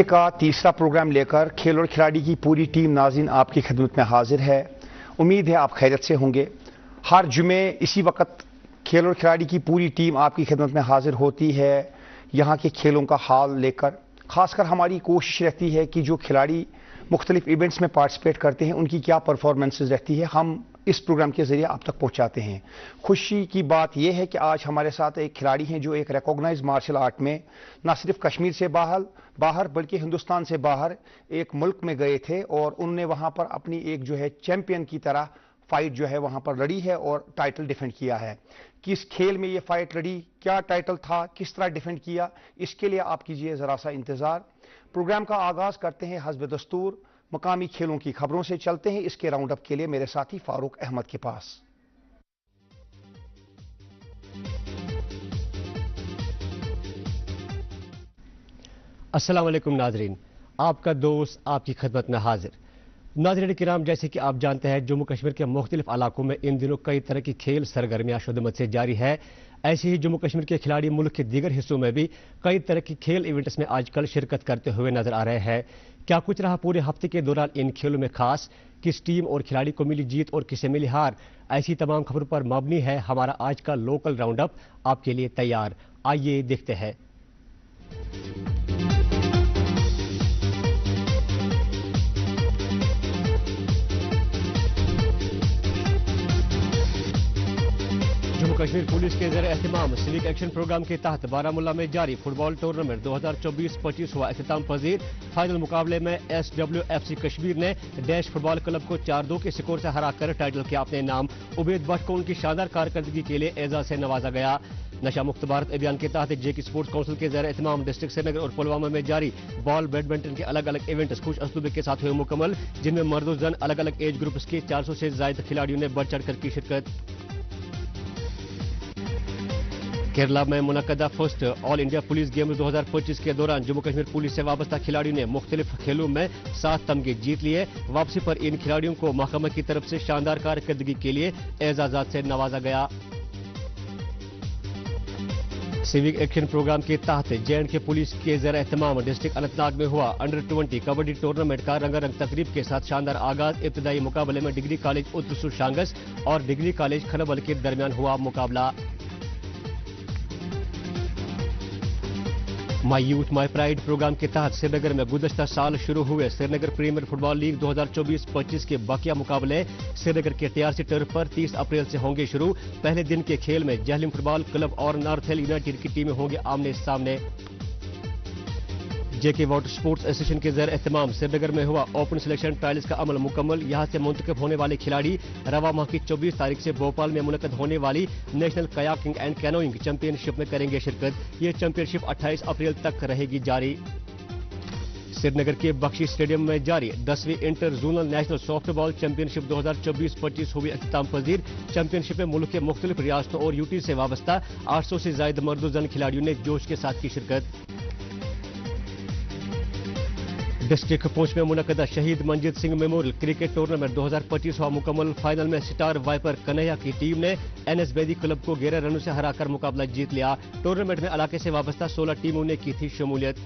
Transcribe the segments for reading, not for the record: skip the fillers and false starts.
का तीसरा प्रोग्राम लेकर खेल और खिलाड़ी की पूरी टीम नाज़रीन आपकी खिदमत में हाजिर है। उम्मीद है आप खैरियत से होंगे। हर जुमे इसी वक्त खेल और खिलाड़ी की पूरी टीम आपकी खिदमत में हाजिर होती है यहाँ के खेलों का हाल लेकर। खासकर हमारी कोशिश रहती है कि जो खिलाड़ी मुख्तलिफ इवेंट्स में पार्टिसिपेट करते हैं उनकी क्या परफॉर्मेंसेज रहती है, हम इस प्रोग्राम के जरिए आप तक पहुंचाते हैं। खुशी की बात यह है कि आज हमारे साथ एक खिलाड़ी हैं जो एक रिकॉग्नाइज्ड मार्शल आर्ट में न सिर्फ कश्मीर से बाहर बल्कि हिंदुस्तान से बाहर एक मुल्क में गए थे और उन्होंने वहां पर अपनी एक जो है चैंपियन की तरह फाइट जो है वहां पर लड़ी है और टाइटल डिफेंड किया है। किस खेल में ये फाइट लड़ी, क्या टाइटल था, किस तरह डिफेंड किया, इसके लिए आप कीजिए जरा सा इंतजार। प्रोग्राम का आगाज करते हैं हस्ब दस्तूर मकामी खेलों की खबरों से। चलते हैं इसके राउंड अप के लिए मेरे साथी फारूक अहमद के पास। अस्सलाम वालेकुम नाजरीन, आपका दोस्त आपकी खिदमत में हाजिर। नाजरीन किराम, जैसे कि आप जानते हैं जम्मू कश्मीर के मुख्तलिफ इलाकों में इन दिनों कई तरह की खेल सरगर्मियां शुद्धमत से जारी है। ऐसे ही जम्मू कश्मीर के खिलाड़ी मुल्क के दीगर हिस्सों में भी कई तरह की खेल इवेंट्स में आजकल शिरकत करते हुए नजर आ रहे हैं। क्या कुछ रहा पूरे हफ्ते के दौरान इन खेलों में खास, किस टीम और खिलाड़ी को मिली जीत और किसे मिली हार, ऐसी तमाम खबरों पर मबनी है हमारा आज का लोकल राउंड अप आपके लिए तैयार। आइए देखते हैं। जम्मू कश्मीर पुलिस के ज़रिए एहतमाम सिविक एक्शन प्रोग्राम के तहत बारामूला में जारी फुटबॉल टूर्नामेंट 2024-25 हुआ इख्तिताम पजीर। फाइनल मुकाबले में SWFC कश्मीर ने डैश फुटबॉल क्लब को 4-2 के स्कोर से हराकर टाइटल किया अपने नाम। उबैद भट्ट को उनकी शानदार कारकर्दगी के लिए एजाज से नवाजा गया। नशा मुक्त भारत अभियान के तहत जेके स्पोर्ट्स काउंसिल के ज़रिए एहतमाम डिस्ट्रिक्ट श्रीनगर और पुलवामा में जारी बॉल बैडमिंटन के अलग अलग इवेंट्स खुश असलूबी के साथ हुए मुकम्मल, जिनमें मर्द और जन अलग अलग एज ग्रुप्स के 400 से ज्यादा खिलाड़ियों ने बढ़ चढ़कर की शिरकत। केरला में मुनक्कदा first All India Police Games 2025 के दौरान जम्मू कश्मीर पुलिस से वाबस्ता खिलाड़ियों ने मुख्तलिफ खेलों में 7 तमगे जीत लिए। वापसी पर इन खिलाड़ियों को महकमा की तरफ से शानदार कारकर्दगी के लिए एजाजात से नवाजा गया। सिविक एक्शन प्रोग्राम के तहत J&K पुलिस के ज़रिए एहतमाम डिस्ट्रिक्ट अनंतनाग में हुआ अंडर 20 कबड्डी टूर्नामेंट का रंगारंग तकरीब के साथ शानदार आगाज। इब्तदाई मुकाबले में डिग्री कॉलेज उत्तरसुर शांगस और डिग्री कॉलेज खनबल के दरमियान हुआ मुकाबला। My youth my pride programme के तहत श्रीनगर में गुज़श्ता साल शुरू हुए श्रीनगर प्रीमियर फुटबॉल लीग 2024-25 के बाकिया मुकाबले श्रीनगर के TRC टर्फ पर 30 अप्रैल से होंगे शुरू। पहले दिन के खेल में जहलिम फुटबॉल क्लब और नॉर्थ हिल यूनाइटेड की टीमें होंगे आमने सामने। जेके वाटर स्पोर्ट्स एसोसिएशन के ज़रिए एहतमाम श्रीनगर में हुआ ओपन सिलेक्शन ट्रायल्स का अमल मुकम्मल। यहां से मुंतखब होने वाले खिलाड़ी रवा माह की 24 तारीख से भोपाल में मुनक्कद होने वाली national kayaking and canoeing championship में करेंगे शिरकत। ये चैंपियनशिप 28 अप्रैल तक रहेगी जारी। श्रीनगर के बख्शी स्टेडियम में जारी 10वीं inter zonal national softball championship 2024-25 हुई इख्तिताम पजीर। चैंपियनशिप में मुल्क के मुख्तलिफ रियासतों और यूटी से वाबस्ता 800 से ज्यादा मर्द और जन खिलाड़ियों ने जोश के साथ की शिरकत। डिस्ट्रिक्ट पुंछ में मुनक्कदा शहीद Manjeet Singh memorial cricket tournament 2025 हुआ मुकम्मल। फाइनल में स्टार वाइपर कन्हैया की टीम ने NS बेदी क्लब को 11 रनों से हराकर मुकाबला जीत लिया। टूर्नामेंट में इलाके से वाबस्ता 16 टीमों ने की थी शमूलियत।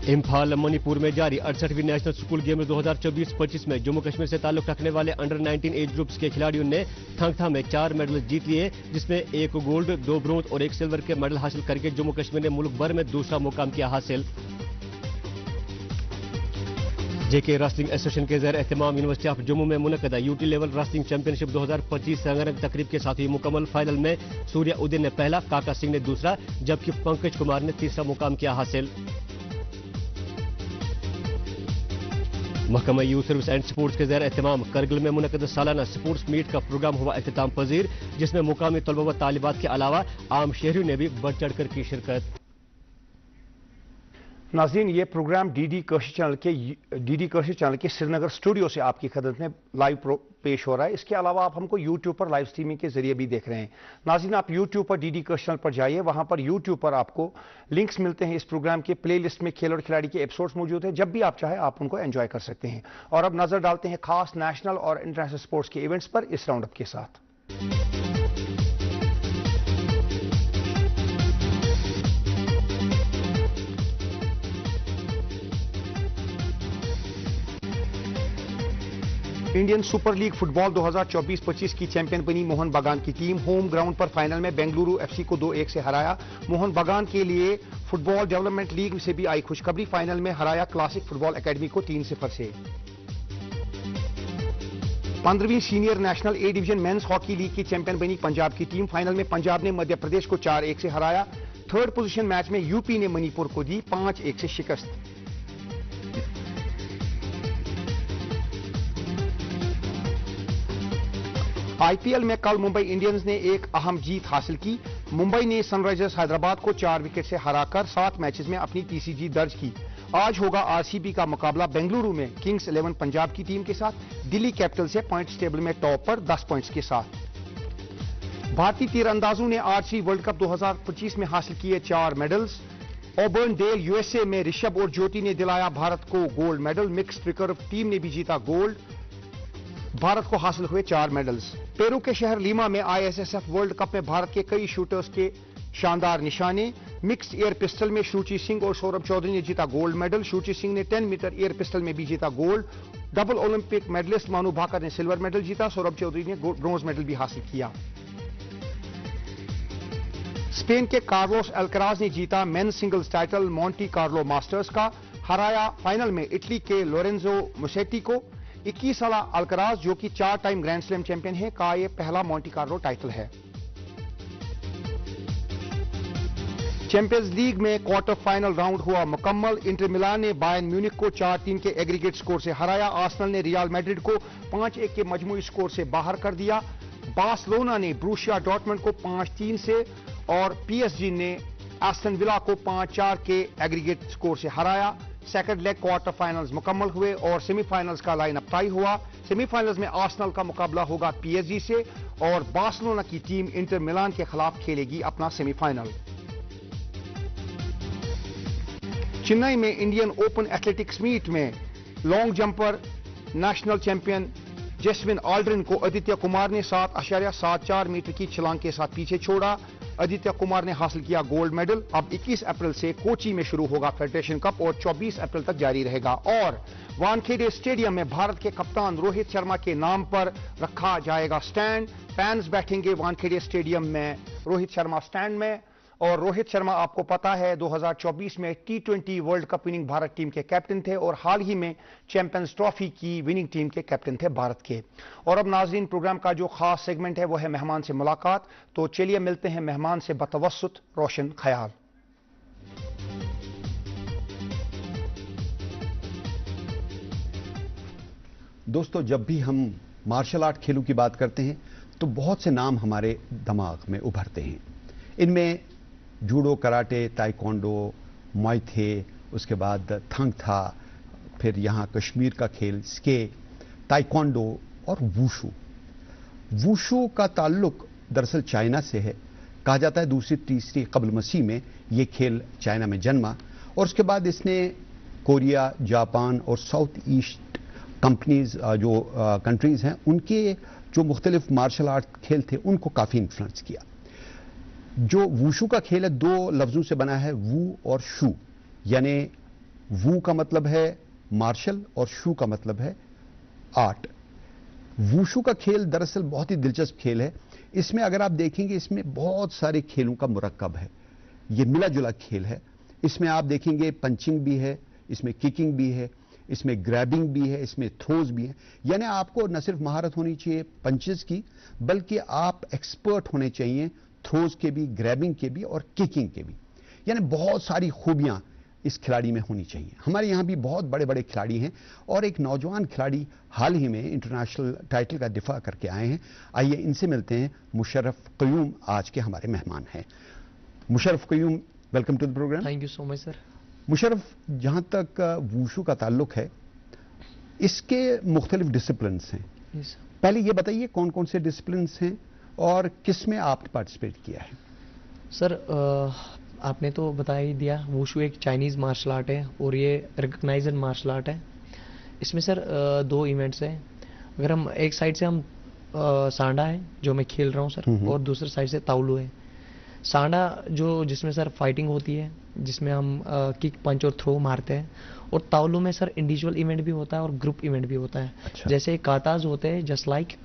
इम्फाल मणिपुर में जारी 68वीं नेशनल स्कूल गेम्स 2024-25 में जम्मू कश्मीर से ताल्लुक रखने वाले अंडर 19 एज ग्रुप्स के खिलाड़ियों ने थंगथा में 4 मेडल जीत लिए, जिसमें 1 गोल्ड, 2 ब्रोंज और 1 सिल्वर के मेडल हासिल करके जम्मू कश्मीर ने मुल्क भर में दूसरा मुकाम किया हासिल। जेके रेसलिंग एसोसिएशन के ज़रिए एहतमाम यूनिवर्सिटी ऑफ जम्मू में मुनक्कदा यूटी लेवल रेसलिंग चैंपियनशिप 2025 रंगारंग तकरीब के साथ हुई मुकम्मल। फाइनल में सूर्या उदय ने पहला, काका सिंह ने दूसरा जबकि पंकज कुमार ने तीसरा मुकाम किया हासिल। महकमा यूथ सर्विस एंड स्पोर्ट्स के ज़रिए एहतमाम करगिल में मुनक्कद सालाना स्पोर्ट्स मीट का प्रोग्राम हुआ इख्तिताम पजीर, जिसमें मुकामी तलबा व तालिबात के अलावा आम शहरियों ने भी बढ़ चढ़कर की शिरकत। नाज़रीन, ये प्रोग्राम डीडी कशिश चैनल के श्रीनगर स्टूडियो से आपकी खिदमत में लाइव पेश हो रहा है। इसके अलावा आप हमको यूट्यूब पर लाइव स्ट्रीमिंग के जरिए भी देख रहे हैं। नाज़रीन, आप यूट्यूब पर डीडी कशिश चैनल पर जाइए, वहां पर यूट्यूब पर आपको लिंक्स मिलते हैं। इस प्रोग्राम के प्लेलिस्ट में खेल और खिलाड़ी के एपिसोड्स मौजूद हैं। जब भी आप चाहें आप उनको एंजॉय कर सकते हैं। और अब नजर डालते हैं खास नेशनल और इंटरनेशनल स्पोर्ट्स के इवेंट्स पर इस राउंड अप के साथ। इंडियन सुपर लीग फुटबॉल 2024-25 की चैंपियन बनी मोहन बागान की टीम। होम ग्राउंड पर फाइनल में बेंगलुरु एफसी को 2-1 से हराया। मोहन बागान के लिए फुटबॉल डेवलपमेंट लीग से भी आई खुशखबरी। फाइनल में हराया क्लासिक फुटबॉल एकेडमी को 3-0 से। 15वीं senior national A division men's hockey league की चैंपियन बनी पंजाब की टीम। फाइनल में पंजाब ने मध्य प्रदेश को 4-1 से हराया। थर्ड पोजीशन मैच में यूपी ने मणिपुर को दी 5-1 से शिकस्त। आईपीएल में कल मुंबई इंडियंस ने एक अहम जीत हासिल की। मुंबई ने सनराइजर्स हैदराबाद को 4 विकेट से हराकर 7 मैचेस में अपनी तीसरी जीत दर्ज की। आज होगा आरसीबी का मुकाबला बेंगलुरु में किंग्स 11 पंजाब की टीम के साथ। दिल्ली कैपिटल से पॉइंट्स टेबल में टॉप पर 10 पॉइंट्स के साथ। भारतीय तीरंदाजों ने आर्चरी वर्ल्ड कप 2025 में हासिल किए 4 मेडल्स। ऑबर्नडेल यूएसए में ऋषभ और ज्योति ने दिलाया भारत को gold medal. Mixed recurve team ने भी जीता गोल्ड। भारत को हासिल हुए 4 मेडल्स। पेरू के शहर लीमा में आईएसएसएफ वर्ल्ड कप में भारत के कई शूटर्स के शानदार निशाने। मिक्स्ड एयर पिस्टल में शुचि सिंह और सौरभ चौधरी ने जीता गोल्ड मेडल। शुचि सिंह ने 10 मीटर एयर पिस्टल में भी जीता गोल्ड। डबल ओलंपिक मेडलिस्ट मानू भाकर ने सिल्वर मेडल जीता। सौरभ चौधरी ने ब्रोंज मेडल भी हासिल किया। स्पेन के कार्लोस अल्कराज ने जीता main singles title Monty Carlo masters का। हराया फाइनल में इटली के लोरेंजो मुसेटी को। 21 साल अल्कराज, जो कि 4 टाइम ग्रैंड स्लैम चैंपियन है, का यह पहला मॉन्टी कार्लो टाइटल है। चैंपियंस लीग में क्वार्टर फाइनल राउंड हुआ मुकम्मल। इंटर मिलान ने बायर्न म्यूनिख को 4-3 के एग्रीगेट स्कोर से हराया। आर्सेनल ने रियल मैड्रिड को 5-1 के मजमूई स्कोर से बाहर कर दिया। बार्सिलोना ने ब्रूसिया डॉर्टमुंड को 5-3 से और पीएसजी ने एस्टन विला को 5-4 के एग्रीगेट स्कोर से हराया। सेकंड लेग क्वार्टर फाइनल्स मुकम्मल हुए और सेमीफाइनल्स का लाइन अप टाई हुआ। सेमीफाइनल्स में आर्सेनल का मुकाबला होगा पीएसजी से और बार्सिलोना की टीम इंटर मिलान के खिलाफ खेलेगी अपना सेमीफाइनल। चेन्नई में इंडियन ओपन एथलेटिक्स मीट में long jumper national champion Jeswin Aldrin को आदित्य कुमार ने 7.74 मीटर की छलांग के साथ पीछे छोड़ा। आदित्य कुमार ने हासिल किया गोल्ड मेडल। अब 21 अप्रैल से कोची में शुरू होगा फेडरेशन कप और 24 अप्रैल तक जारी रहेगा। और वानखेड़े स्टेडियम में भारत के कप्तान रोहित शर्मा के नाम पर रखा जाएगा स्टैंड। फैंस बैठेंगे वानखेड़े स्टेडियम में रोहित शर्मा स्टैंड में। और रोहित शर्मा आपको पता है 2024 में T20 world cup winning Bharat team के कैप्टन थे और हाल ही में चैंपियंस ट्रॉफी की विनिंग टीम के कैप्टन थे भारत के। और अब नाजरीन, प्रोग्राम का जो खास सेगमेंट है वो है मेहमान से मुलाकात। तो चलिए मिलते हैं मेहमान से बतवस्सुत रोशन ख्याल। दोस्तों, जब भी हम मार्शल आर्ट खेलों की बात करते हैं तो बहुत से नाम हमारे दिमाग में उभरते हैं। इनमें जूडो, कराटे, ताइक्वांडो, मुay thai, उसके बाद थंग था, फिर यहाँ कश्मीर का खेल स्के, ताइक्वांडो और वूशू। वूशू का ताल्लुक दरअसल चाइना से है। कहा जाता है दूसरी तीसरी कब्ल मसीह में ये खेल चाइना में जन्मा और उसके बाद इसने कोरिया, जापान और साउथ ईस्ट कंपनीज जो कंट्रीज हैं उनके जो मुख्तलिफ मार्शल आर्ट खेल थे उनको काफ़ी इन्फ्लुएंस किया। जो वूशू का खेल है 2 लफ्जों से बना है, वू और शू। यानी वू का मतलब है मार्शल और शू का मतलब है आर्ट। वूशू का खेल दरअसल बहुत ही दिलचस्प खेल है। इसमें अगर आप देखेंगे इसमें बहुत सारे खेलों का मुरक्कब है। ये मिला जुला खेल है। इसमें आप देखेंगे पंचिंग भी है, इसमें किकिंग भी है, इसमें ग्रैबिंग भी है, इसमें थ्रोज भी है। यानी आपको न सिर्फ महारत होनी चाहिए पंचेस की, बल्कि आप एक्सपर्ट होने चाहिए थ्रोज के भी, ग्रैबिंग के भी और किकिंग के भी। यानी बहुत सारी खूबियां इस खिलाड़ी में होनी चाहिए। हमारे यहां भी बहुत बड़े बड़े खिलाड़ी हैं और एक नौजवान खिलाड़ी हाल ही में इंटरनेशनल टाइटल का दिफा करके आए हैं। आइए इनसे मिलते हैं। मुशर्रफ क़य्यूम आज के हमारे मेहमान हैं। Musharraf Qayyum, welcome to the programme. Thank you so much sir. Musharraf, जहां तक वूशू का ताल्लुक है, इसके मुख्तलिफ डिसिप्लिन्स हैं। पहले ये बताइए कौन कौन से डिसिप्लिन्स हैं और किस में आपने पार्टिसिपेट किया है? सर आपने तो बता ही दिया, वूशू एक चाइनीज़ मार्शल आर्ट है और ये रिकग्नाइज्ड मार्शल आर्ट है। इसमें सर 2 इवेंट्स हैं। अगर हम एक साइड से हम सांडा है जो मैं खेल रहा हूँ सर, और दूसरी साइड से ताउलू है। सांडा जो जिसमें सर फाइटिंग होती है, जिसमें हम किक पंच और थ्रो मारते हैं, और तावलू में सर इंडिविजुअल इवेंट भी होता है और ग्रुप इवेंट भी होता है। अच्छा। जैसे काताज होते हैं जस्ट लाइक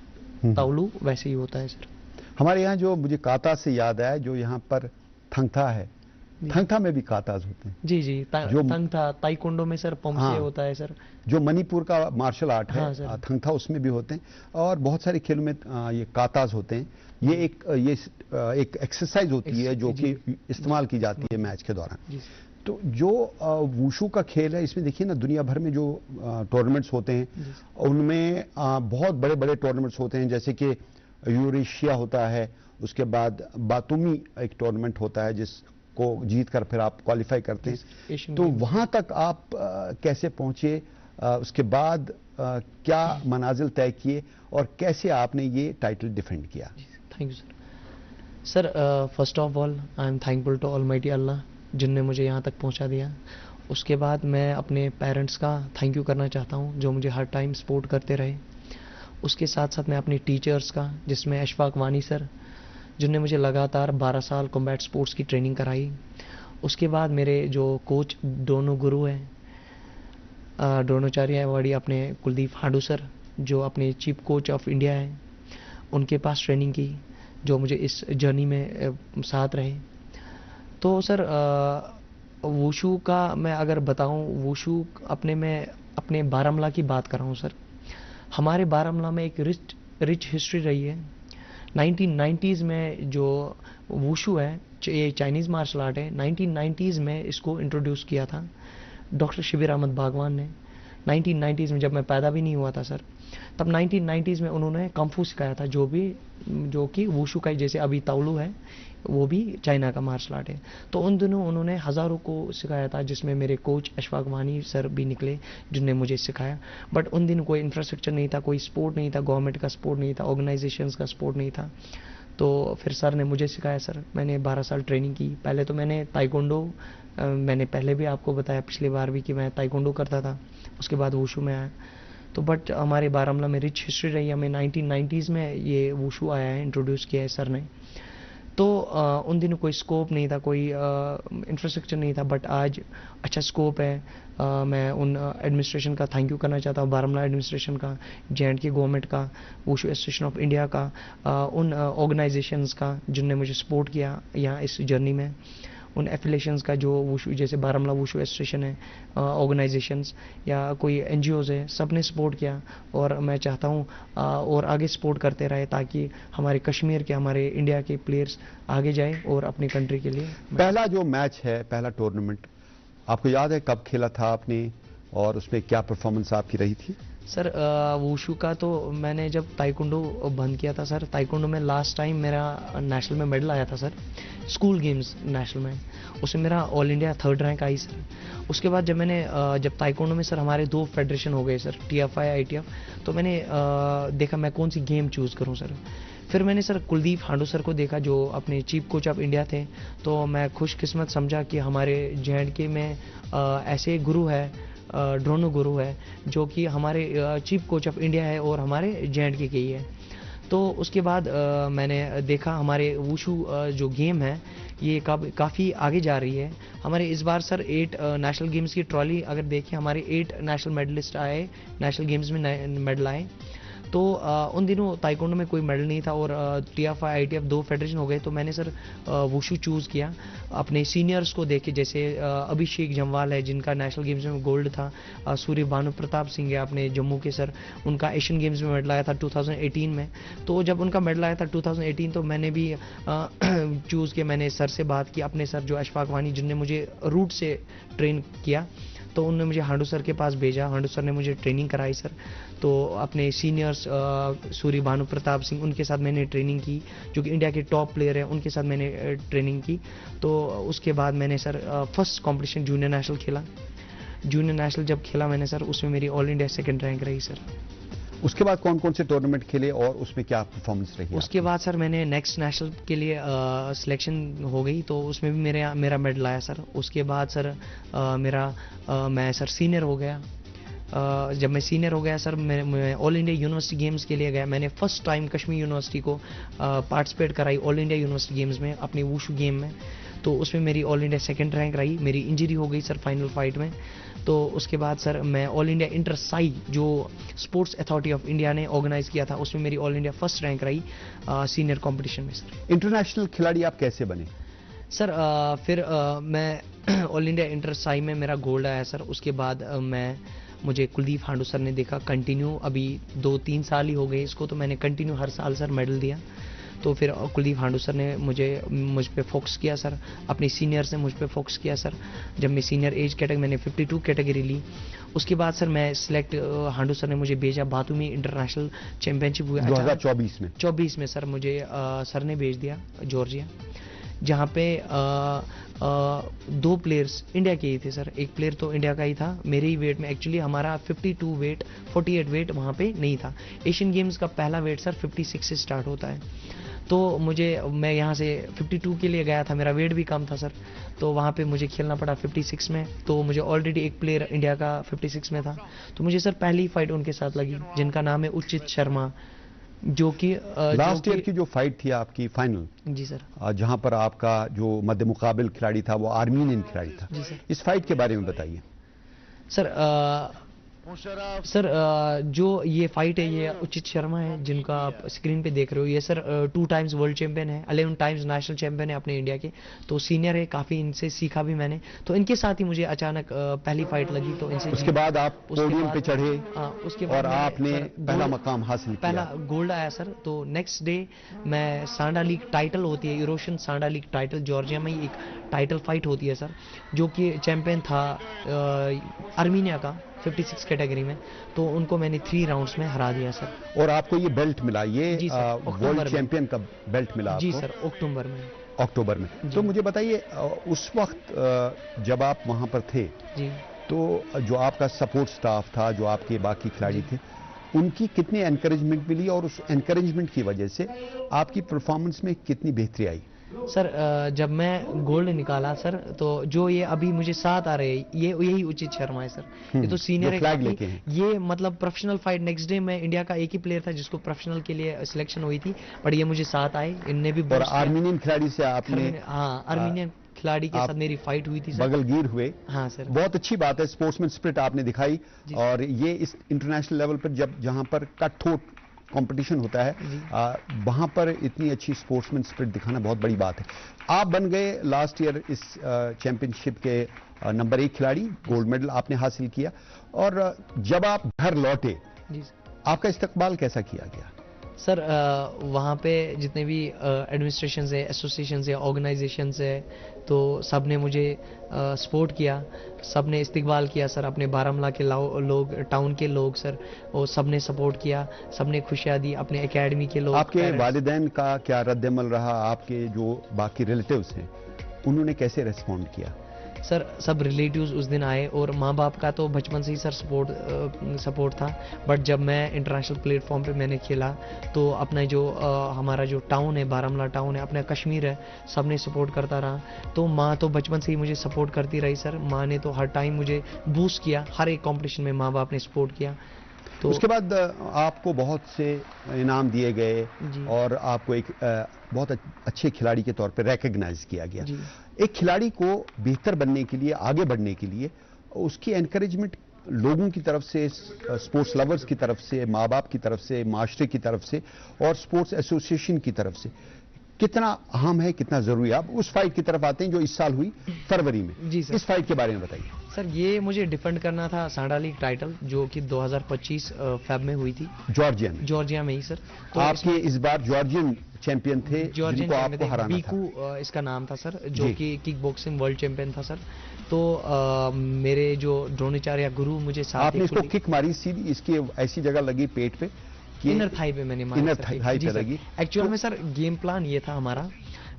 तावलू, वैसे ही होता है सर। हमारे यहाँ जो मुझे काता से याद आया, जो यहाँ पर थंगथा है, थंगथा में भी काताज होते हैं। जी जी, जो था ताइकोंडो में सर पंसे हाँ, होता है सर। जो मणिपुर का मार्शल आर्ट है, हाँ सर। थंगथा, उसमें भी होते हैं। और बहुत सारे खेलों में ये काताज होते हैं। ये एक एक्सरसाइज होती है जो कि इस्तेमाल की जाती है मैच के दौरान। तो जो वुशु का खेल है, इसमें देखिए ना, दुनिया भर में जो टूर्नामेंट्स होते हैं, उनमें बहुत बड़े बड़े टूर्नामेंट्स होते हैं, जैसे कि यूरेशिया होता है, उसके बाद बातुमी एक टूर्नामेंट होता है जिसको जीत कर फिर आप क्वालिफाई करते हैं। तो वहां तक आप कैसे पहुंचे, उसके बाद क्या मनाजिल तय किए और कैसे आपने ये टाइटल डिफेंड किया? Thank you sir. First of all I am thankful to almighty Allah जिनने मुझे यहाँ तक पहुँचा दिया। उसके बाद मैं अपने पेरेंट्स का थैंक यू करना चाहता हूँ जो मुझे हर टाइम सपोर्ट करते रहे। उसके साथ साथ मैं अपने टीचर्स का, जिसमें अशफाक वानी सर, जिनने मुझे लगातार 12 साल कॉम्बैट स्पोर्ट्स की ट्रेनिंग कराई। उसके बाद मेरे जो कोच दोनों गुरु हैं, द्रोणाचार्य अवार्डी अपने कुलदीप हांडू सर, जो अपने चीफ कोच ऑफ इंडिया हैं, उनके पास ट्रेनिंग की, जो मुझे इस जर्नी में साथ रहे। तो सर वुशु का मैं अगर बताऊं, वुशु अपने बारामूला की बात कर रहा हूं सर। हमारे बारामूला में एक रिच हिस्ट्री रही है। 1990s में जो वुशु है, ये चाइनीज़ मार्शल आर्ट है, 1990s में इसको इंट्रोड्यूस किया था डॉक्टर शिबिर अहमद बागवान ने। 1990s में, जब मैं पैदा भी नहीं हुआ था सर, तब 1990s में उन्होंने कम्फू सिखाया था, जो कि वुशु का, जैसे अभी तावलू है वो भी चाइना का मार्शल आर्ट है। तो उन दिनों उन्होंने हज़ारों को सिखाया था, जिसमें मेरे कोच अशफाक वानी सर भी निकले जिनने मुझे सिखाया। बट उन दिनों कोई इंफ्रास्ट्रक्चर नहीं था, कोई सपोर्ट नहीं था, गवर्नमेंट का सपोर्ट नहीं था, ऑर्गेनाइजेशंस का सपोर्ट नहीं था। तो फिर सर ने मुझे सिखाया सर। मैंने 12 साल ट्रेनिंग की। पहले तो मैंने ताइकोंडो, मैंने पहले भी आपको बताया पिछली बार भी कि मैं ताइकोंडो करता था, उसके बाद वुशु में आया। तो बट हमारे बारामूला में रिच हिस्ट्री रही है। हमें 1990s में ये वुशु आया है, इंट्रोड्यूस किया है सर ने। तो उन दिनों कोई स्कोप नहीं था, कोई इंफ्रास्ट्रक्चर नहीं था, बट आज अच्छा स्कोप है। मैं उन एडमिनिस्ट्रेशन का थैंक यू करना चाहता हूँ, बारामूला एडमिनिस्ट्रेशन का, J&K गवर्नमेंट का, वुशु एसोसिएशन ऑफ इंडिया का, उन ऑर्गेनाइजेशंस का जिनने मुझे सपोर्ट किया यहाँ इस जर्नी में, उन एफिलेशंस का जो वुशु, जैसे बारामूला वुशु एसोसिएशन है, ऑर्गेनाइजेशंस या कोई NGOs है, सब ने सपोर्ट किया। और मैं चाहता हूँ और आगे सपोर्ट करते रहे, ताकि हमारे कश्मीर के, हमारे इंडिया के प्लेयर्स आगे जाए और अपनी कंट्री के लिए। पहला जो मैच है, पहला टूर्नामेंट, आपको याद है कब खेला था आपने और उसमें क्या परफॉर्मेंस आपकी रही थी? सर वुशु का तो मैंने जब ताइकोंडो बंद किया था सर, ताइकोंडो में लास्ट टाइम मेरा नेशनल में मेडल आया था सर, स्कूल गेम्स नेशनल में, उसमें मेरा ऑल इंडिया 3rd रैंक आई सर। उसके बाद जब ताइकोंडो में सर हमारे 2 फेडरेशन हो गए सर, TFI ITF, तो मैंने देखा मैं कौन सी गेम चूज़ करूं सर। फिर मैंने सर कुलदीप हांडू सर को देखा, जो अपने चीफ कोच ऑफ इंडिया थे। तो मैं खुशकिस्मत समझा कि हमारे J&K में ऐसे गुरु है, ड्रोनो गुरु है, जो कि हमारे चीफ कोच ऑफ इंडिया है और हमारे J&K के ही है। तो उसके बाद मैंने देखा हमारे वुशु जो गेम है ये काफ़ी आगे जा रही है। हमारे इस बार सर 8 नेशनल गेम्स की ट्रॉली अगर देखें, हमारे 8 नेशनल मेडलिस्ट आए, नेशनल गेम्स में मेडल आए। तो उन दिनों ताइकोंडो में कोई मेडल नहीं था और TFI ITF 2 फेडरेशन हो गए। तो मैंने सर वुशु चूज़ किया अपने सीनियर्स को देखे, जैसे अभिषेक जम्वाल है जिनका नेशनल गेम्स में गोल्ड था, सूर्य भानु प्रताप सिंह है अपने जम्मू के सर, उनका एशियन गेम्स में मेडल आया था 2018 में। तो जब उनका मेडल आया था 2018, तो मैंने भी चूज़ किया, मैंने सर से बात की, अपने सर जो अशफाक वानी जिनने मुझे रूट से ट्रेन किया, तो उन्होंने मुझे हांडू सर के पास भेजा। हांडू सर ने मुझे ट्रेनिंग कराई सर। तो अपने सीनियर्स सूर्य भानु प्रताप सिंह, उनके साथ मैंने ट्रेनिंग की, जो कि इंडिया के टॉप प्लेयर हैं, उनके साथ मैंने ट्रेनिंग की। तो उसके बाद मैंने sir first competition junior national खेला। जूनियर नेशनल जब खेला मैंने सर, उसमें मेरी ऑल इंडिया 2nd रैंक रही सर। उसके बाद कौन कौन से टूर्नामेंट खेले और उसमें क्या परफॉर्मेंस रही? उसके बाद सर मैंने नेक्स्ट नेशनल के लिए सिलेक्शन हो गई, तो उसमें भी मेरा मेडल आया सर। उसके बाद सर मैं सर सीनियर हो गया, जब मैं सीनियर हो गया सर, मैं ऑल इंडिया यूनिवर्सिटी गेम्स के लिए गया। मैंने फर्स्ट टाइम कश्मीर यूनिवर्सिटी को पार्टिसिपेट कराई ऑल इंडिया यूनिवर्सिटी गेम्स में, अपनी वुशु गेम में। तो उसमें मेरी ऑल इंडिया सेकंड रैंक रही। मेरी इंजरी हो गई सर फाइनल फाइट में। तो उसके बाद सर मैं ऑल इंडिया इंटर साई जो स्पोर्ट्स अथॉरिटी ऑफ इंडिया ने ऑर्गेनाइज किया था, उसमें मेरी ऑल इंडिया फर्स्ट रैंक रही सीनियर कंपटीशन में सर। इंटरनेशनल खिलाड़ी आप कैसे बने? सर फिर मैं ऑल इंडिया इंटर साई में मेरा गोल्ड आया सर। उसके बाद मुझे कुलदीप हांडू सर ने देखा कंटिन्यू, अभी 2-3 साल ही हो गए इसको, तो मैंने कंटिन्यू हर साल सर मेडल दिया। तो फिर कुलदीप हांडू सर ने मुझ पे फोकस किया सर, अपने सीनियर्स ने मुझ पे फोकस किया सर। जब मैं सीनियर एज कैटेगरी, मैंने 52 कैटेगरी ली। उसके बाद सर मैं सिलेक्ट, हांडू सर ने मुझे भेजा बातूमी इंटरनेशनल चैंपियनशिप हुआ 2024 में सर। मुझे सर ने भेज दिया जॉर्जिया, जहाँ पे 2 प्लेयर्स इंडिया के ही थे सर। एक प्लेयर तो इंडिया का ही था मेरे ही वेट में। एक्चुअली हमारा 52 वेट 48 वेट वहाँ पे नहीं था। एशियन गेम्स का पहला वेट सर 56 से स्टार्ट होता है। तो मैं यहाँ से 52 के लिए गया था, मेरा वेट भी कम था सर। तो वहाँ पे मुझे खेलना पड़ा 56 में। तो मुझे ऑलरेडी एक प्लेयर इंडिया का 56 में था। तो मुझे सर पहली फाइट उनके साथ लगी, जिनका नाम है उचित शर्मा, जो कि लास्ट ईयर की जो फाइट थी आपकी फाइनल, जी सर, जहां पर आपका जो मध्य मुकाबिल खिलाड़ी था वो आर्मीनियन खिलाड़ी था। जी सर। इस फाइट के बारे में बताइए सर। जो ये फाइट है, ये उचित शर्मा है, जिनका आप स्क्रीन पे देख रहे हो। ये सर 2 टाइम्स वर्ल्ड चैंपियन है, 11 टाइम्स नेशनल चैंपियन है अपने इंडिया के। तो सीनियर है, काफी इनसे सीखा भी मैंने। तो इनके साथ ही मुझे अचानक पहली फाइट लगी, तो इनसे उसके बाद आप पोडियम पे चढ़े। उसके बाद और आपने पहला मकाम हासिल किया, पहला गोल्ड आया सर। तो नेक्स्ट डे मैं सांडा लीग टाइटल होती है, यूरोशियन सांडा लीग टाइटल, जॉर्जिया में ही एक टाइटल फाइट होती है सर, जो कि चैंपियन था आर्मीनिया का 56 कैटेगरी में। तो उनको मैंने 3 राउंड्स में हरा दिया सर। और आपको ये बेल्ट मिला, ये वर्ल्ड चैंपियन का बेल्ट मिला जी आपको? सर, अक्टूबर में। तो मुझे बताइए, उस वक्त जब आप वहां पर थे जी, तो जो आपका सपोर्ट स्टाफ था, जो आपके बाकी खिलाड़ी थे, उनकी कितनी एनकरेजमेंट मिली और उस एनकरेजमेंट की वजह से आपकी परफॉर्मेंस में कितनी बेहतरी आई? सर जब मैं गोल्ड निकाला सर, तो जो ये अभी मुझे साथ आ रहे हैं, ये यही उचित शर्मा है सर। ये तो सीनियर है, फ्लैग लेके हैं। ये मतलब प्रोफेशनल फाइट। नेक्स्ट डे मैं इंडिया का एक ही प्लेयर था जिसको प्रोफेशनल के लिए सिलेक्शन हुई थी, पर ये मुझे साथ आए, इनने भी। और आर्मीनियन खिलाड़ी से आपने? हाँ, आर्मीनियन खिलाड़ी के साथ मेरी फाइट हुई थी सर। बगलगीर हुए? हाँ सर। बहुत अच्छी बात है, स्पोर्ट्समैन स्पिरिट आपने दिखाई। और ये इस इंटरनेशनल लेवल पर जहां पर कट थ्रोट कंपटीशन होता है, वहां पर इतनी अच्छी स्पोर्ट्समैन स्पिरिट दिखाना बहुत बड़ी बात है। आप बन गए लास्ट ईयर इस चैंपियनशिप के नंबर 1 खिलाड़ी, गोल्ड मेडल आपने हासिल किया। और जब आप घर लौटे, आपका इस्तकबाल कैसा किया गया? सर वहाँ पे जितने भी एडमिनिस्ट्रेशन है, एसोसिएशन है, ऑर्गेनाइजेशन है, तो सब ने मुझे सपोर्ट किया, सब ने इस्तकबाल किया सर। अपने बारामूला के लोग, टाउन के लोग सर, वो सब ने सपोर्ट किया, सब ने खुशियाँ दी। अपने एकेडमी के लोग। आपके वालिदैन का क्या रद्द-ए-अमल रहा? आपके जो बाकी रिलेटिव्स हैं, उन्होंने कैसे रेस्पॉन्ड किया? सर सब रिलेटिव्स उस दिन आए, और माँ बाप का तो बचपन से ही सर सपोर्ट था। बट जब मैं इंटरनेशनल प्लेटफॉर्म पे मैंने खेला, तो अपना जो हमारा जो टाउन है, बारामूला टाउन है, अपना कश्मीर है, सब ने सपोर्ट करता रहा। तो माँ तो बचपन से ही मुझे सपोर्ट करती रही सर। माँ ने तो हर टाइम मुझे बूस्ट किया, हर एक कॉम्पिटिशन में माँ बाप ने सपोर्ट किया। तो उसके बाद आपको बहुत से इनाम दिए गए और आपको एक बहुत अच्छे खिलाड़ी के तौर पर रिकॉग्नाइज किया गया। एक खिलाड़ी को बेहतर बनने के लिए, आगे बढ़ने के लिए, उसकी एनकरेजमेंट लोगों की तरफ से, स्पोर्ट्स लवर्स की तरफ से, माँ बाप की तरफ से, माशरे की तरफ से और स्पोर्ट्स एसोसिएशन की तरफ से कितना अहम है, कितना जरूरी है? आप उस फाइट की तरफ आते हैं जो इस साल हुई फरवरी में। जी सर। इस फाइट के बारे में बताइए। सर ये मुझे डिफेंड करना था सांडा लीग टाइटल, जो कि 2025 फेब में हुई थी, जॉर्जिया में ही सर। तो आपके इस बार जॉर्जियन चैंपियन थे, जिनको आपको हराना था। बीकू इसका नाम था सर, जो कि किक बॉक्सिंग वर्ल्ड चैंपियन था सर। तो मेरे जो द्रोणाचार्य गुरु मुझे साथ, आपने इसको किक मारी सीधी, इसकी ऐसी जगह लगी पेट पे, इनर थाई पे मैंने मारा। इनर थाई पे लगी। एक्चुअल में सर गेम प्लान ये था हमारा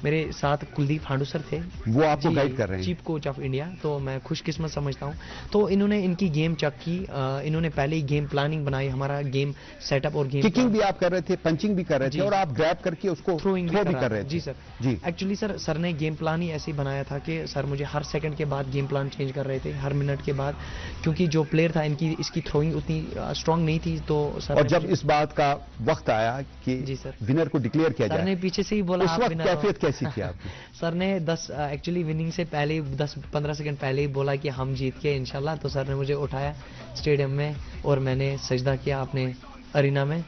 मेरे साथ कुलदीप हांडू सर थे, वो आपको जी, गाइड कर रहे हैं। Chief coach of India. तो मैं खुशकिस्मत समझता हूँ। तो इन्होंने इनकी गेम चेक की, इन्होंने पहले ही गेम प्लानिंग बनाई, हमारा गेम सेटअप और गेम किकिंग भी आप कर रहे थे, पंचिंग भी कर रहे थे, जी। और आप ग्रैब करके उसको थ्रोइंग थ्रो भी करा कर था। रहे थे। जी सर। जी। एक्चुअली सर ने गेम प्लान ही ऐसे ही बनाया था कि सर मुझे हर सेकंड के बाद गेम प्लान चेंज कर रहे थे, हर मिनट के बाद, क्योंकि जो प्लेयर था इसकी थ्रोइंग उतनी स्ट्रांग नहीं थी। तो सर और ने जब मुझे- इस बात का वक्त आया कि जी सर। विनर को डिक्लेयर किया सर ने जाए, पीछे से ही बोला उस आप वक्त winner हो। कैफियत कैसी थी आपकी? सर ने 10 एक्चुअली विनिंग से पहले ही 10-15 सेकंड पहले ही बोला कि हम जीत के इंशाल्लाह। तो सर ने मुझे उठाया स्टेडियम में और मैंने सजदा किया अपने अरीना में।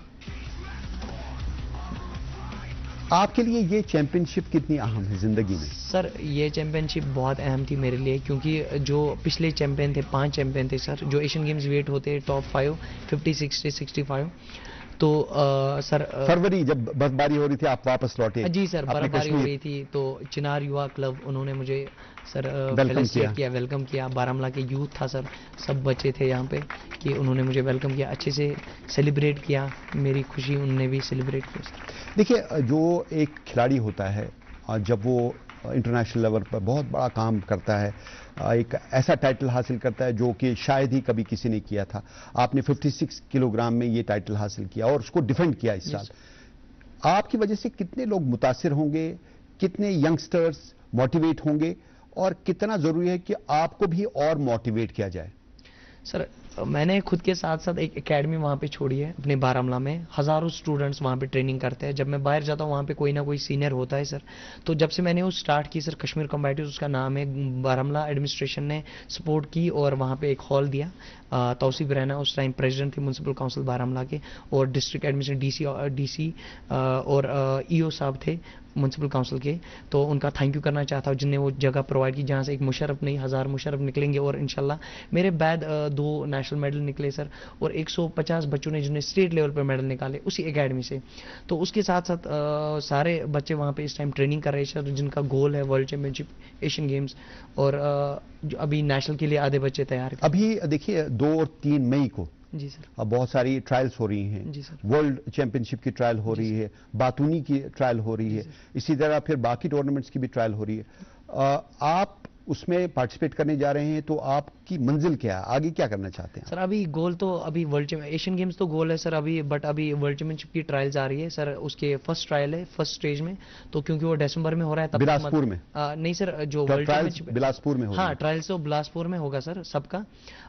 आपके लिए ये चैंपियनशिप कितनी अहम है जिंदगी में? सर ये चैंपियनशिप बहुत अहम थी मेरे लिए, क्योंकि जो पिछले चैंपियन थे, 5 चैंपियन थे सर, जो एशियन गेम्स वेट होते हैं टॉप 5 50 60 65। तो सर फरवरी जब बर्फबारी हो रही थी आप वापस लौटे? जी सर, अपने बर्फबारी हो कश्मीर। रही थी। तो चिनार युवा क्लब उन्होंने मुझे सर वेलकम फेलिसिटेट किया। वेलकम किया। बारामूला के यूथ था सर, सब बच्चे थे यहाँ पे, कि उन्होंने मुझे वेलकम किया, अच्छे से सेलिब्रेट किया, मेरी खुशी उन्होंने भी सेलिब्रेट की सर। देखिए, जो एक खिलाड़ी होता है जब वो इंटरनेशनल लेवल पर बहुत बड़ा काम करता है, एक ऐसा टाइटल हासिल करता है जो कि शायद ही कभी किसी ने किया था। आपने 56 किलोग्राम में ये टाइटल हासिल किया और उसको डिफेंड किया इस साल। आपकी वजह से कितने लोग मुतासिर होंगे, कितने यंगस्टर्स मोटिवेट होंगे, और कितना जरूरी है कि आपको भी और मोटिवेट किया जाए? सर मैंने खुद के साथ साथ एक एकेडमी वहाँ पे छोड़ी है अपने बारामूला में। हज़ारों स्टूडेंट्स वहाँ पे ट्रेनिंग करते हैं। जब मैं बाहर जाता हूँ वहाँ पे कोई ना कोई सीनियर होता है सर। तो जब से मैंने वो स्टार्ट की सर, कश्मीर कॉम्बैटिव्स उसका नाम है, बारामूला एडमिनिस्ट्रेशन ने सपोर्ट की और वहाँ पे एक हॉल दिया। तौसीफ रैना उस टाइम प्रेसिडेंट थे म्यूनसिपल काउंसिल बारामूला के, और डिस्ट्रिक्ट एडमिनिस्ट्रेशन डीसी और ईओ साहब थे म्यूनसिपल काउंसिल के। तो उनका थैंक यू करना चाहता हूँ जिनने वो जगह प्रोवाइड की, जहाँ से एक मुशर्रफ नहीं 1000 मुशर्रफ निकलेंगे। और इंशाल्लाह मेरे बाद 2 नेशनल मेडल निकले सर, और 150 बच्चों ने जिन्हें स्टेट लेवल पर मेडल निकाले उसी एकेडमी से। तो उसके साथ साथ सारे बच्चे वहाँ पे इस टाइम ट्रेनिंग कर रहे हैं सर, जिनका गोल है वर्ल्ड चैंपियनशिप, एशियन गेम्स, और जो अभी नेशनल के लिए आधे बच्चे तैयार हैं। अभी देखिए 2 और 3 मई को जी सर। अब बहुत सारी ट्रायल्स हो रही हैं। जी सर। वर्ल्ड चैंपियनशिप की ट्रायल हो रही है, बातूनी की ट्रायल हो रही है, इसी तरह फिर बाकी टूर्नामेंट्स की भी ट्रायल हो रही है। आप उसमें पार्टिसिपेट करने जा रहे हैं, तो आपकी मंजिल क्या है, आगे क्या करना चाहते हैं? सर अभी गोल तो अभी वर्ल्ड एशियन गेम्स तो गोल है सर अभी, बट अभी वर्ल्ड चैंपियनशिप की ट्रायल्स आ रही है सर। उसके फर्स्ट ट्रायल है फर्स्ट स्टेज में, तो क्योंकि वो दिसंबर में हो रहा है तब बिलासपुर में? नहीं सर, जो तो वर्ल्ड ट्रायल्स चैंपियनशिप बिलासपुर में होगा? हाँ, ट्रायल्स तो बिलासपुर में होगा सर सबका।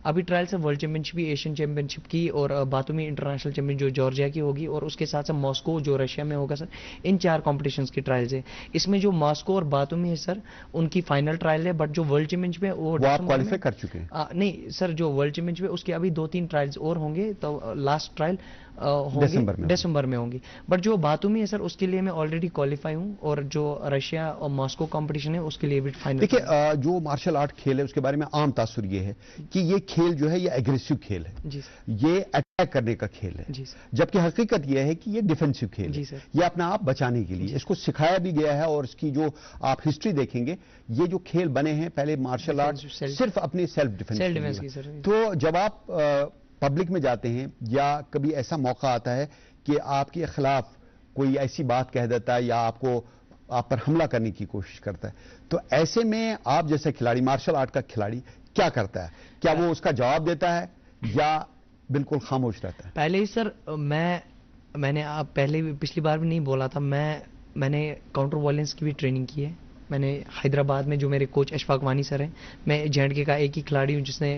अभी ट्रायल्स है वर्ल्ड चैंपियनशिप की, एशियन चैंपियनशिप की, और बातूमी इंटरनेशनल चैंपियन जो जॉर्जिया की होगी, और उसके साथ साथ मॉस्को जो रशिया में होगा सर। इन 4 कॉम्पिटिशन्स की ट्रायल्स है। इसमें जो मॉस्को और बातूमी है सर, उनकी फाइनल ट्रायल है, बट जो वर्ल्ड चैंपियनशिप है वो आप क्वालिफाई कर चुके हैं? नहीं सर, जो वर्ल्ड चैंपियनशिप है उसके अभी 2-3 ट्रायल्स और होंगे, तो लास्ट ट्रायल होंगे दिसंबर में होंगी। बट जो बातूमी है सर उसके लिए मैं ऑलरेडी क्वालिफाई हूँ, और जो रशिया और मॉस्को कंपटीशन है उसके लिए भी फाइनल। देखिए, जो मार्शल आर्ट खेल है उसके बारे में आम तासुर ये है कि ये खेल जो है ये एग्रेसिव खेल है। जी सर। ये अटैक करने का खेल है। जी सर। जबकि हकीकत यह है कि ये डिफेंसिव खेल जी है। सर। ये अपना आप बचाने के लिए इसको सिखाया भी गया है, और इसकी जो आप हिस्ट्री देखेंगे, ये जो खेल बने हैं पहले मार्शल आर्ट सिर्फ अपने सेल्फ डिफेंस की सर। तो जब आप पब्लिक में जाते हैं या कभी ऐसा मौका आता है कि आपके खिलाफ कोई ऐसी बात कह देता है या आप पर हमला करने की कोशिश करता है, तो ऐसे में आप जैसे खिलाड़ी, मार्शल आर्ट का खिलाड़ी क्या करता है? क्या वो उसका जवाब देता है या बिल्कुल खामोश रहता है? पहले ही सर मैंने आप पहले भी पिछली बार भी नहीं बोला था, मैंने काउंटर वॉयलेंस की भी ट्रेनिंग की है। मैंने हैदराबाद में जो मेरे कोच अशफाक वानी सर हैं, मैं जे&के का एक ही खिलाड़ी हूँ जिसने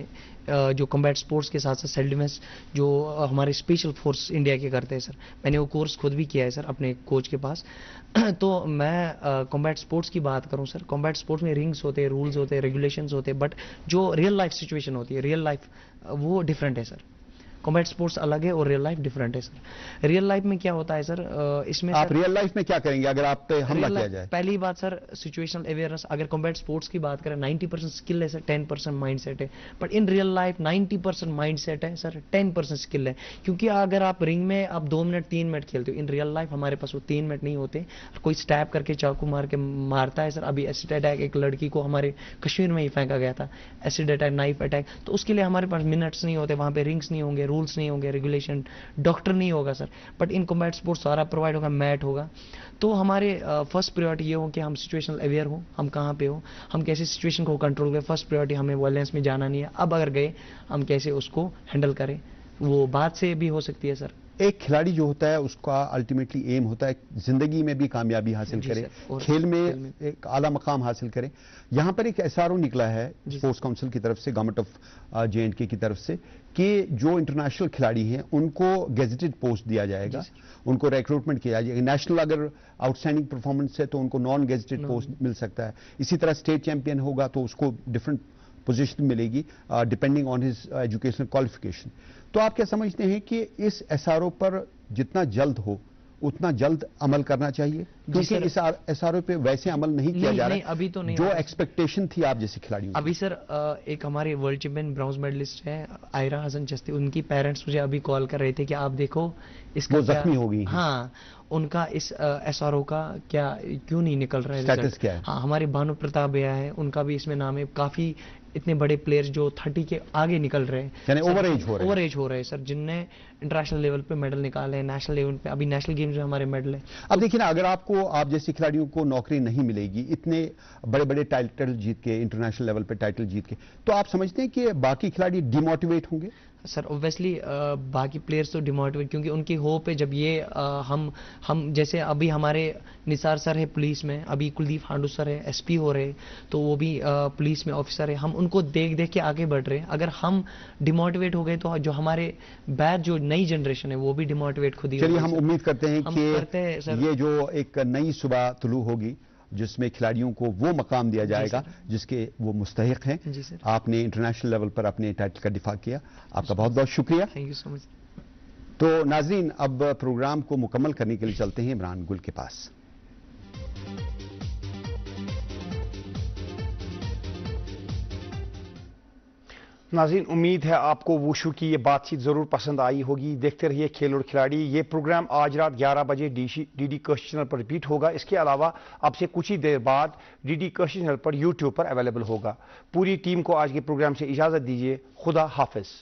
जो कॉम्बैट स्पोर्ट्स के साथ साथ सेल्फ डिफेंस जो हमारे स्पेशल फोर्स इंडिया के करते हैं सर, मैंने वो कोर्स खुद भी किया है सर अपने कोच के पास। तो मैं कॉम्बैट स्पोर्ट्स की बात करूँ सर, कॉम्बैट स्पोर्ट्स में रिंग्स होते हैं, रूल्स होते हैं, रेगुलेशंस होते हैं, बट जो रियल लाइफ सिचुएशन होती है, रियल लाइफ वो डिफरेंट है सर। कॉम्बैट स्पोर्ट्स अलग है और रियल लाइफ डिफरेंट है सर। रियल लाइफ में क्या होता है सर, इसमें आप रियल लाइफ में क्या करेंगे अगर आप पे हमला किया जाए? पहली बात सर सिचुएशनल अवेयरनेस। अगर कॉम्बैट स्पोर्ट्स की बात करें 90% स्किल है सर, 10% माइंडसेट है। But in real life 90% mindset है सर, 10% स्किल है। क्योंकि अगर आप रिंग में आप 2 मिनट 3 मिनट खेलते हो, इन रियल लाइफ हमारे पास वो 3 मिनट नहीं होते। कोई स्टैब करके चाकू मार के मारता है सर। अभी एसिड अटैक एक लड़की को हमारे कश्मीर में ही फेंका गया था, एसिड अटैक, नाइफ अटैक। तो उसके लिए हमारे पास मिनट्स नहीं होते, वहां पे रिंग्स नहीं होंगे, रूल्स नहीं होंगे, रेगुलेशन, डॉक्टर नहीं होगा sir, but in combat sport सारा प्रोवाइड होगा, मैट होगा। तो हमारे फर्स्ट प्रायोरिटी ये हो कि हम सिचुएशनल अवेयर हो, हम कहाँ पे हो, हम कैसे सिचुएशन को कंट्रोल करें। फर्स्ट प्रायोरिटी हमें वायलेंस में जाना नहीं है, अब अगर गए हम कैसे उसको हैंडल करें, वो बात से भी हो सकती है सर। एक खिलाड़ी जो होता है उसका अल्टीमेटली एम होता है जिंदगी में भी कामयाबी हासिल करे, खेल में एक आला मकाम हासिल करे। यहां पर एक एसआरओ निकला है स्पोर्ट्स काउंसिल की तरफ से, गवर्नमेंट ऑफ J&K की तरफ से, कि जो इंटरनेशनल खिलाड़ी हैं उनको गेजेटेड पोस्ट दिया जाएगा, उनको रिक्रूटमेंट किया जाएगा। नेशनल अगर आउटस्टैंडिंग परफॉर्मेंस है तो उनको नॉन गेजेटेड पोस्ट मिल सकता है। इसी तरह स्टेट चैंपियन होगा तो उसको डिफरेंट पोजीशन मिलेगी depending on his educational qualification. तो आप क्या समझते हैं कि इस एसआरओ पर जितना जल्द हो उतना जल्द अमल करना चाहिए? क्योंकि इस एसआरओ पे वैसे अमल नहीं किया जा रहा है अभी तो नहीं, जो एक्सपेक्टेशन थी आप जैसे खिलाड़ियों। अभी सर एक हमारे वर्ल्ड चैंपियन ब्रॉन्ज मेडलिस्ट है आयरा हसन चिश्ती, उनकी पेरेंट्स मुझे अभी कॉल कर रहे थे कि आप देखो इसका वो जख्मी हो गई। हाँ, उनका इस एसआरओ का क्या क्यों नहीं निकल रहा है, स्टेटस क्या है? हाँ, हमारे भानु प्रताप भैया है, उनका भी इसमें नाम है। काफी इतने बड़े प्लेयर्स जो 30 के आगे निकल रहे हैं, यानी ओवर एज हो रहे हैं सर, जिनने इंटरनेशनल लेवल पे मेडल निकाले हैं, नेशनल लेवल पे अभी नेशनल गेम्स में हमारे मेडल है। अब देखिए ना, अगर आपको आप जैसे खिलाड़ियों को नौकरी नहीं मिलेगी इतने बड़े बड़े टाइटल जीत के, इंटरनेशनल लेवल पे टाइटल जीत के, तो आप समझते हैं कि बाकी खिलाड़ी डिमोटिवेट होंगे? सर ऑब्वियसली बाकी प्लेयर्स तो डिमोटिवेट, क्योंकि उनकी होप है जब ये हम जैसे अभी हमारे निसार सर है पुलिस में, अभी कुलदीप हांडू सर है एसपी हो रहे, तो वो भी पुलिस में ऑफिसर है, हम उनको देख देख के आगे बढ़ रहे हैं। अगर हम डिमोटिवेट हो गए तो जो हमारे बैच जो नई जनरेशन है वो भी डिमोटिवेट खुद ही। चलिए हम उम्मीद करते हैं कि ये जो एक नई सुबह तुलू होगी जिसमें खिलाड़ियों को वो मकाम दिया जाएगा जिसके वो मुस्तहिक हैं। आपने इंटरनेशनल लेवल पर अपने टाइटल का दिफा किया, आपका बहुत बहुत शुक्रिया। Thank you so much. तो नाजरीन, अब प्रोग्राम को मुकम्मल करने के लिए चलते हैं इमरान गुल के पास। नाज़रीन, उम्मीद है आपको वुशु की ये बातचीत ज़रूर पसंद आई होगी। देखते रहिए खेल और खिलाड़ी। ये प्रोग्राम आज रात 11 बजे डीडी कश चैनल पर रिपीट होगा। इसके अलावा अब से कुछ ही देर बाद डीडी कश चैनल पर यूट्यूब पर अवेलेबल होगा। पूरी टीम को आज के प्रोग्राम से इजाज़त दीजिए। खुदा हाफिज़।